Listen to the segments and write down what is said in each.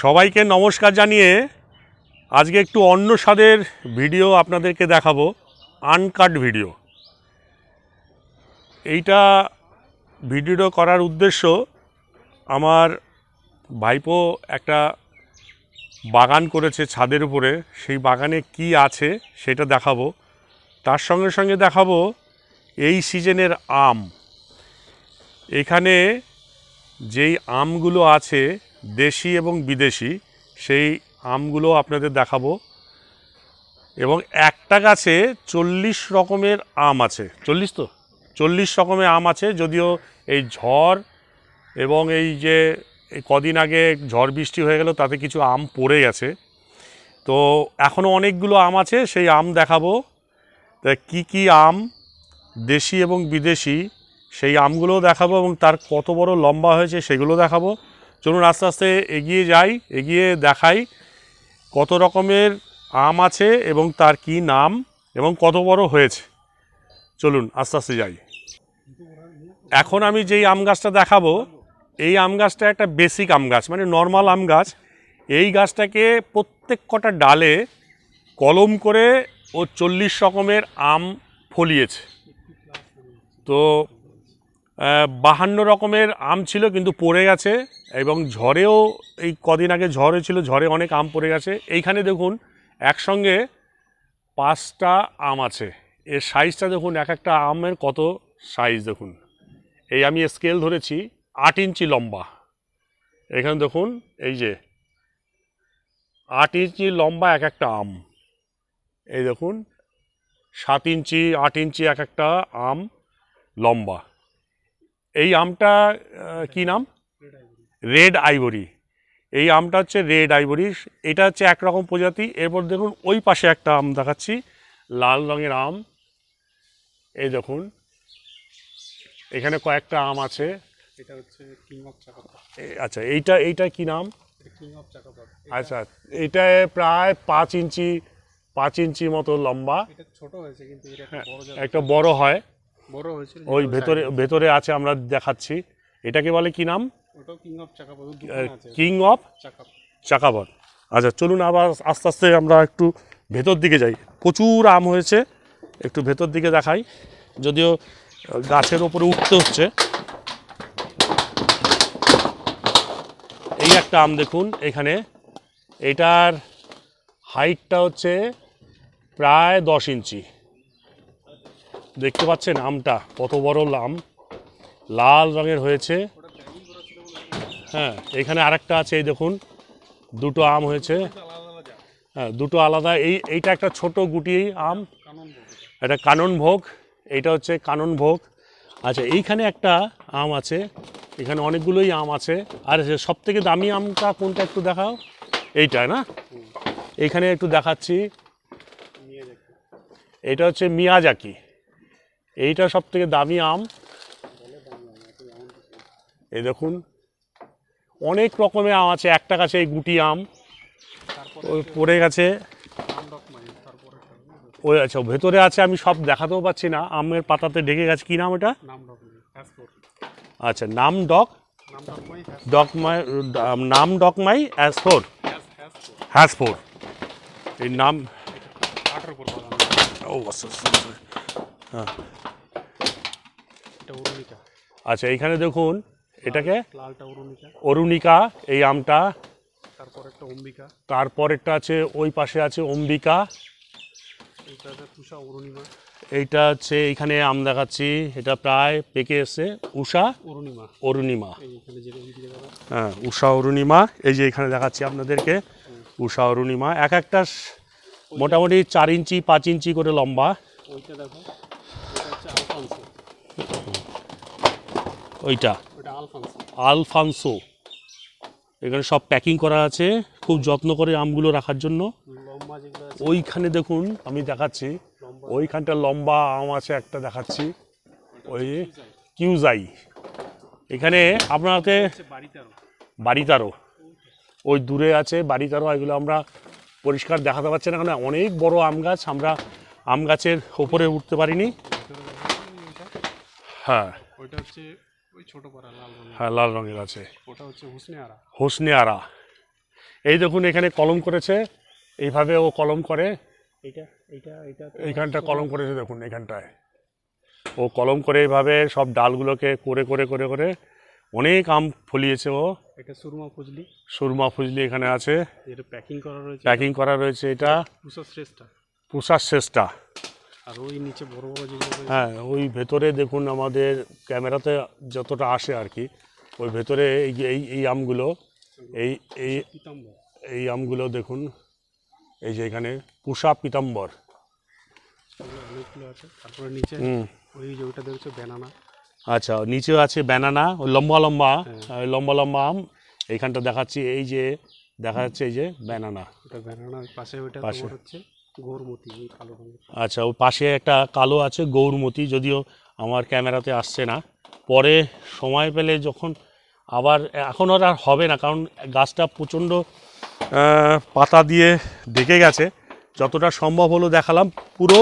সবাইকে নমস্কার জানিয়ে আজকে একটু অন্য স্বাদের ভিডিও আপনাদেরকে দেখাবো, আনকাট ভিডিও। এইটা ভিডিওটা করার উদ্দেশ্য, আমার ভাইপো একটা বাগান করেছে ছাদের উপরে, সেই বাগানে কি আছে সেটা দেখাবো। তার সঙ্গে সঙ্গে দেখাবো এই সিজনের আম। এখানে যেই আমগুলো আছে দেশি এবং বিদেশি, সেই আমগুলো আপনাদের দেখাবো। এবং একটা গাছে 40 রকমের আম আছে। 40 রকমের আম আছে। যদিও এই ঝড় এবং এই যে কদিন আগে ঝড় বৃষ্টি হয়ে গেল, তাতে কিছু আম পড়ে গেছে। তো এখনও অনেকগুলো আম আছে, সেই আম দেখাবো। তা কী কী আম দেশি এবং বিদেশি, সেই আমগুলোও দেখাবো এবং তার কত বড় লম্বা হয়েছে সেগুলো দেখাবো। চলুন আস্তে আস্তে এগিয়ে যাই, এগিয়ে দেখাই কত রকমের আম আছে এবং তার কি নাম এবং কত বড় হয়েছে। চলুন আস্তে আস্তে যাই। এখন আমি যেই আম গাছটা দেখাবো, এই আম গাছটা একটা বেসিক আম গাছ, মানে নর্মাল আম গাছ। এই গাছটাকে প্রত্যেক কটা ডালে কলম করে ও 40 রকমের আম ফলিয়েছে। তো 52 রকমের আম ছিল, কিন্তু পড়ে গেছে। এবং ঝড়েও, এই কদিন আগে ঝড় হয়েছিল, ঝড়ে অনেক আম পড়ে গেছে। এইখানে দেখুন একসঙ্গে 5টা আম আছে। এর সাইজটা দেখুন, এক একটা আমের কত সাইজ দেখুন। এই আমি স্কেল ধরেছি, 8 ইঞ্চি লম্বা। এখানে দেখুন, এই যে 8 ইঞ্চি লম্বা এক একটা আম। এই দেখুন 7 ইঞ্চি 8 ইঞ্চি এক একটা আম লম্বা। এই আমটা কি নাম? Red ivory. এই আমটা হচ্ছে রেড আইভরি। এটা হচ্ছে একরকম প্রজাতি। এরপর দেখুন ওই পাশে একটা আম দেখাচ্ছি, লাল রঙের আম। এই দেখুন এখানে কয়েকটা আম আছে। এটা হচ্ছে কিং অফ চাকাপাত। আচ্ছা, এইটা কি নাম? King of Chakapat. আচ্ছা, এটা প্রায় 5 ইঞ্চি মতো লম্বা। এটা ছোট হয়েছে, কিন্তু এটা একটা বড় হয়, বড় হয়েছে। ওই ভেতরে আছে, আমরা দেখাচ্ছি। এটাকে বলে কি নাম? ওটাও king of Chakapat. King of Chakapat. আচ্ছা, চলুন আবার আস্তে আস্তে আমরা একটু ভেতর দিকে যাই। প্রচুর আম হয়েছে, একটু ভেতর দিকে দেখাই। যদিও গাছের ওপরে উঠতে হচ্ছে। এই একটা আম দেখুন এখানে, এটার হাইটটা হচ্ছে প্রায় 10 ইঞ্চি। দেখতে পাচ্ছেন আমটা কত বড় আম, লাল রঙের হয়েছে। হ্যাঁ, এখানে আরেকটা আছে, এই দেখুন দুটো আম হয়েছে। হ্যাঁ, দুটো আলাদা। এইটা একটা ছোট গুটি আম, এটা কানন ভোগ। এইটা হচ্ছে কানন ভোগ। আচ্ছা, এইখানে একটা আম আছে, এখানে অনেকগুলোই আম আছে। আর সব থেকে দামি আমটা কোনটা একটু দেখাও? এইটা না? এইখানে একটু দেখাচ্ছি, এটা হচ্ছে মিয়াজাকি। এইটা সব থেকে দামি আম। এই দেখুন অনেক রকমের আম আছে। একটা গাছে এই গুটি আম ওই পড়ে গেছে। ওই আচ্ছা, ভেতরে আছে, আমি সব দেখাতেও পাচ্ছি না, আমের পাতাতে ঢেকে গেছে। কি নাম এটা? আচ্ছা, নাম ডকমাই অ্যাসফোর, হ্যাসফোর এই নাম। ও হ্যাঁ, আচ্ছা, এইখানে দেখুন এটাকে অরুণিকা এই আমটা। তারপর একটা আছে, ওই পাশে আছে অম্বিকা। এইটা হচ্ছে, এইখানে আম দেখাচ্ছি, এটা প্রায় পেকে এসছে, উষা অরুণিমা। হ্যাঁ, উষা অরুণিমা। এই যে এখানে দেখাচ্ছি আপনাদেরকে, উষা অরুণিমা। এক একটা মোটামুটি 4 ইঞ্চি 5 ইঞ্চি করে লম্বা। ওইটা আলফানসো। এখানে সব প্যাকিং করা আছে, খুব যত্ন করে আমগুলো রাখার জন্য। ওইখানে দেখুন, আমি দেখাচ্ছি, ওইখানটা লম্বা আম আছে একটা দেখাচ্ছি, ওই কিউজাই। এখানে আপনাকে বাড়িতারও, ওই দূরে আছে বাড়িতারও। এগুলো আমরা পরিষ্কার দেখাতে পারছি না, কারণ অনেক বড় আম গাছ, আমরা আম গাছের ওপরে উঠতে পারিনি। হ্যাঁ, হ্যাঁ, লাল রঙের আছে। হোসনে আরা। এই দেখুন এখানে কলম করেছে, এইভাবে ও কলম করে, এইটা এইটা এইটা তো এইখানটা কলম করেছে দেখুন এখানটায়, ও কলম করে এইভাবে সব ডালগুলোকে করে করে করে করে অনেক আম ফলিয়েছে ও। এটা সুরমা ফজলি, সুরমা ফজলি এখানে আছে, এটা প্যাকিং করা রয়েছে, প্যাকিং করা রয়েছে, এটা পুষা শ্রেষ্ঠা। পুষার শেষটা। আর ওই নিচে বড় বড় যেগুলো রয়েছে, হ্যাঁ ওই ভেতরে দেখুন আমাদের ক্যামেরাতে যতটা আসে আর কি, ওই ভেতরে এই যে এই আমগুলো, এই এই পিতাম্বর, এই আমগুলো দেখুন, এই যে এখানে পুষা পিতাম্বর। ওগুলো অনেকগুলো আছে। তারপরে নিচে হুম, ওই যে ওইটা দেখছো ব্যানানা, আচ্ছা নিচেও আছে ব্যানানা, ওই লম্বা লম্বা লম্বা লম্বা আম। এইখানটা দেখাচ্ছি, এই যে দেখা যাচ্ছে এই যে ব্যানানা। ওটা ব্যানানা, পাশে ওইটা পাশে। তোমার হচ্ছে গৌরমতি, এই কালো রঙের। আচ্ছা ওই পাশে একটা কালো আছে গৌরমতি, যদিও আমার ক্যামেরাতে আসছে না, পরে সময় পেলে যখন আবার, এখন আর হবে না কারণ গাছটা প্রচণ্ড পাতা দিয়ে ঢেকে গেছে। যতটা সম্ভব হলো দেখালাম। পুরো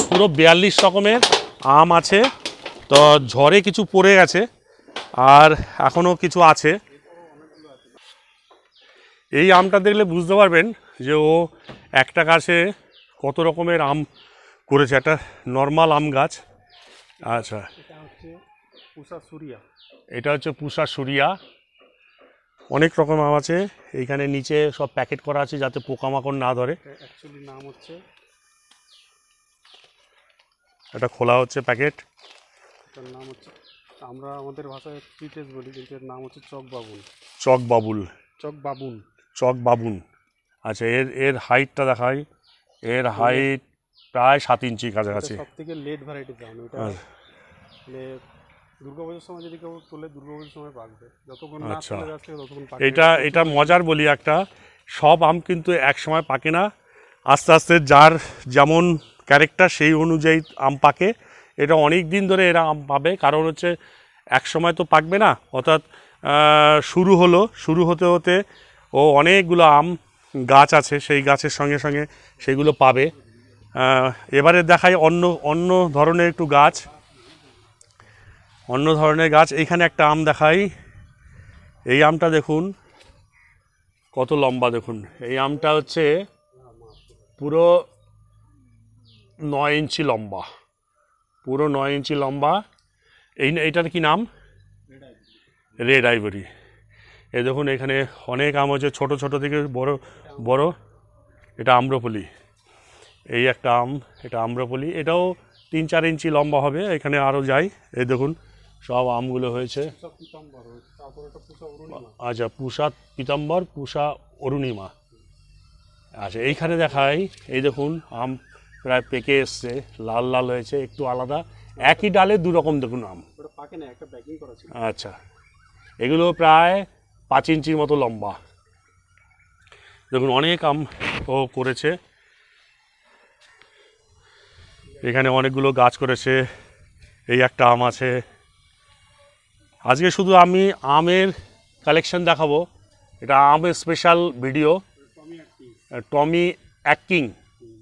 পুরো 42 রকমের আম আছে, তো ঝড়ে কিছু পড়ে গেছে আর এখনও কিছু আছে। এই আমটা দেখলে বুঝতে পারবেন যে ও একটা গাছে কত রকমের আম করেছে, একটা নর্মাল আম গাছ। আচ্ছা এটা হচ্ছে পুষা সুরিয়া, এটা হচ্ছে পুষা সুরিয়া। অনেক রকম আম আছে, এইখানে নিচে সব প্যাকেট করা আছে যাতে পোকামাকড় না ধরে। এটা অ্যাকচুয়ালি নাম হচ্ছে, এটা খোলা হচ্ছে প্যাকেট। এটার নাম হচ্ছে, আমরা আমাদের ভাষায় চিটেস বলি, কিন্তু এর নাম হচ্ছে চক বাবুন। চক বাবুল, চক বাবুন, চক বাবুন। আচ্ছা এর এর হাইটটা দেখাই, এর হাইট প্রায় 7 ইঞ্চি কাছাকাছি। সব থেকে লেট ভ্যারাইটি দাম এটা। আচ্ছা। মানে দুর্গাপুজোর সময় যদি কেউ তোলে, দুর্গাপুজোর সময় পাকবে, যতক্ষণ না আচ্ছা। তোলে যাচ্ছে ততক্ষণ পাকবে। এটা মজার বলি একটা, সব আম কিন্তু এক সময় পাকে না, আস্তে আস্তে যার যেমন ক্যারেক্টার সেই অনুযায়ী আম পাকে। এটা অনেক দিন ধরে এরা আম পাবে, কারণ হচ্ছে এক সময় তো পাকবে না, অর্থাৎ শুরু হতে হতে ও অনেকগুলো আম গাছ আছে, সেই গাছের সঙ্গে সঙ্গে সেগুলো পাবে। এবারে দেখাই অন্য অন্য ধরনের একটু গাছ, অন্য ধরনের গাছ। এইখানে একটা আম দেখাই, এই আমটা দেখুন কত লম্বা, দেখুন এই আমটা হচ্ছে পুরো 9 ইঞ্চি লম্বা, পুরো 9 ইঞ্চি লম্বা। এইটার কি নাম? Red ivory. এই দেখুন এখানে অনেক আম হচ্ছে, ছোট ছোট থেকে বড় বড়। এটা আম্রপলি, এই একটা আম, এটা আম্রপলি, এটাও 3-4 ইঞ্চি লম্বা হবে। এখানে আরও যাই, এই দেখুন সব আমগুলো হয়েছে। পুষা পিতাম্বর, তারপর এটা পুষা অরুণিমা। আচ্ছা পুষা পিতাম্বর, পুষা অরুণিমা। আচ্ছা এইখানে দেখাই, এই দেখুন আম প্রায় পেকে এসছে, লাল লাল হয়েছে, একটু আলাদা, একই ডালে দু রকম দেখুন আম। ওটা পাকে না, একটা প্যাকিং করা ছিল। আচ্ছা এগুলো প্রায় 5 ইঞ্চির মতো লম্বা। দেখুন অনেক আম ও করেছে, এখানে অনেকগুলো গাছ করেছে। এই একটা আম আছে। আজকে শুধু আমি আমের কালেকশন দেখাবো, এটা আমের স্পেশাল ভিডিও। টমি অ্যাক্টিং, টমি অ্যাক্টিং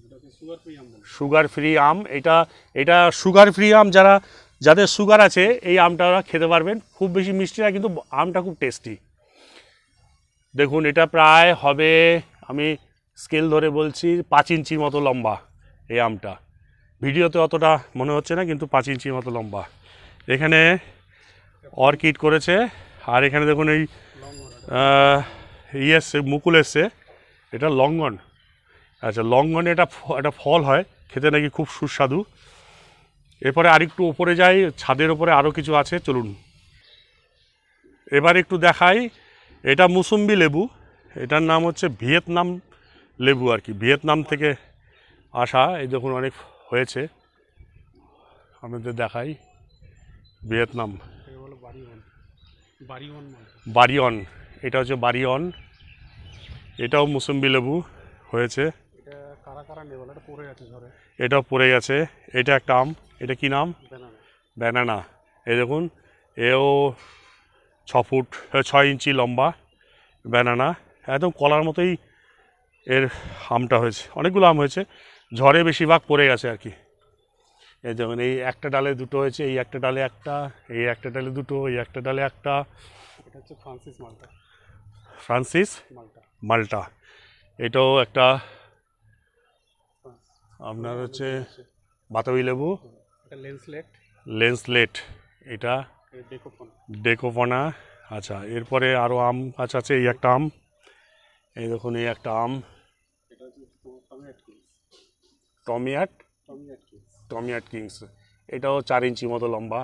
এটাকে সুগার ফ্রি আম বলে। সুগার ফ্রি আম। এটা সুগার ফ্রি আম, যাদের সুগার আছে এই আমটা ওরা খেতে পারবেন। খুব বেশি মিষ্টি না, কিন্তু আমটা খুব টেস্টি। দেখুন এটা প্রায় হবে, আমি স্কেল ধরে বলছি 5 ইঞ্চির মতো লম্বা এই আমটা। ভিডিওতে অতটা মনে হচ্ছে না, কিন্তু 5 ইঞ্চির মতো লম্বা। এখানে অর্কিড করেছে, আর এখানে দেখুন এই এসছে, মুকুল এসছে, এটা লঙ্ঘন। আচ্ছা লঙ্ঘনে এটা ফল হয়, খেতে নাকি খুব সুস্বাদু। এরপরে আরেকটু ওপরে যাই, ছাদের ওপরে আরও কিছু আছে, চলুন। এবার একটু দেখাই, এটা মুসুম্বি লেবু, এটার নাম হচ্ছে ভিয়েতনাম লেবু আর কি, ভিয়েতনাম থেকে আসা। এই দেখুন অনেক হয়েছে, আমাদের দেখাই, ভিয়েতনাম এটাকে বলে বাড়িওয়ান, বাড়িওয়ান মানে। বারিয়ন, এটা হচ্ছে বারিয়ন। এটাও মুসুম্বি লেবু হয়েছে, এটা কারা কারা নেবে, এটা পড়ে গেছে ঝড়ে। এটাও পড়ে গেছে। এটা একটা আম, এটা কি নাম? ব্যানানা। ব্যানানা। এই দেখুন এও 6 ইঞ্চি লম্বা ব্যানানা, একদম কলার মতোই এর আমটা হয়েছে। অনেকগুলো আম হয়েছে, ঝড়ে বেশিরভাগ পড়ে গেছে আর কি। এই দেখুন এই একটা ডালে দুটো হয়েছে, এই একটা ডালে একটা, এই একটা ডালে দুটো, এই একটা ডালে একটা। এটা হচ্ছে ফ্রান্সিস মাল্টা। ফ্রান্সিস মালটা। মাল্টা। এটাও একটা আপনার হচ্ছে বাতাবি লেবু, এটা লেন্সলেট, লেন্সলেট, এটা ডেকোপন। ডেকোপনা। আচ্ছা, এরপরে আরও আম গাছ আছে। এই একটা আম, এই দেখুন এই একটা আম, এটা হচ্ছে টমিয়াট কিংস। টমিয়াট টমিয়াট কিংস। টমিয়াট কিংস। এটাও 4 ইঞ্চি মতো লম্বা।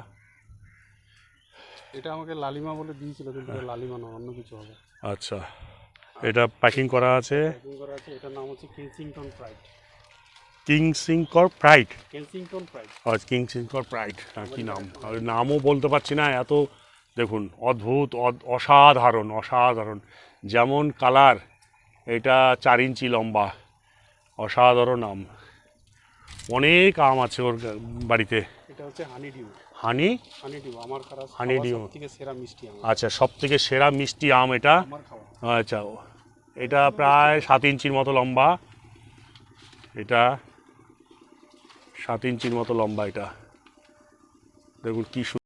এটা আমাকে লালিমা বলে দিয়েছিল, কিন্তু এটা লালিমা না, অন্য কিছু হবে। আচ্ছা, এটা প্যাকিং করা আছে। প্যাকিং করা আছে। এটার নাম হচ্ছে Kensington Pride. Kensington Pride. Kensington Pride. Kensington Pride, কী নাম, আর নামও বলতে পারছি না এত। দেখুন অদ্ভুত, অসাধারণ অসাধারণ, যেমন কালার, এটা 4 ইঞ্চি লম্বা, অসাধারণ আম। অনেক আম আছে ওর বাড়িতে। এটা হচ্ছে হানি ডিউ। হানি ডিউ আমার হানি ডিউ। থেকে সেরা মিষ্টি আম। আচ্ছা, সব থেকে সেরা মিষ্টি আম এটা। আমার খাওয়া। আচ্ছা, এটা প্রায় 7 ইঞ্চির মতো লম্বা, এটা 7 ইঞ্চির মতো লম্বা। এটা দেখুন কি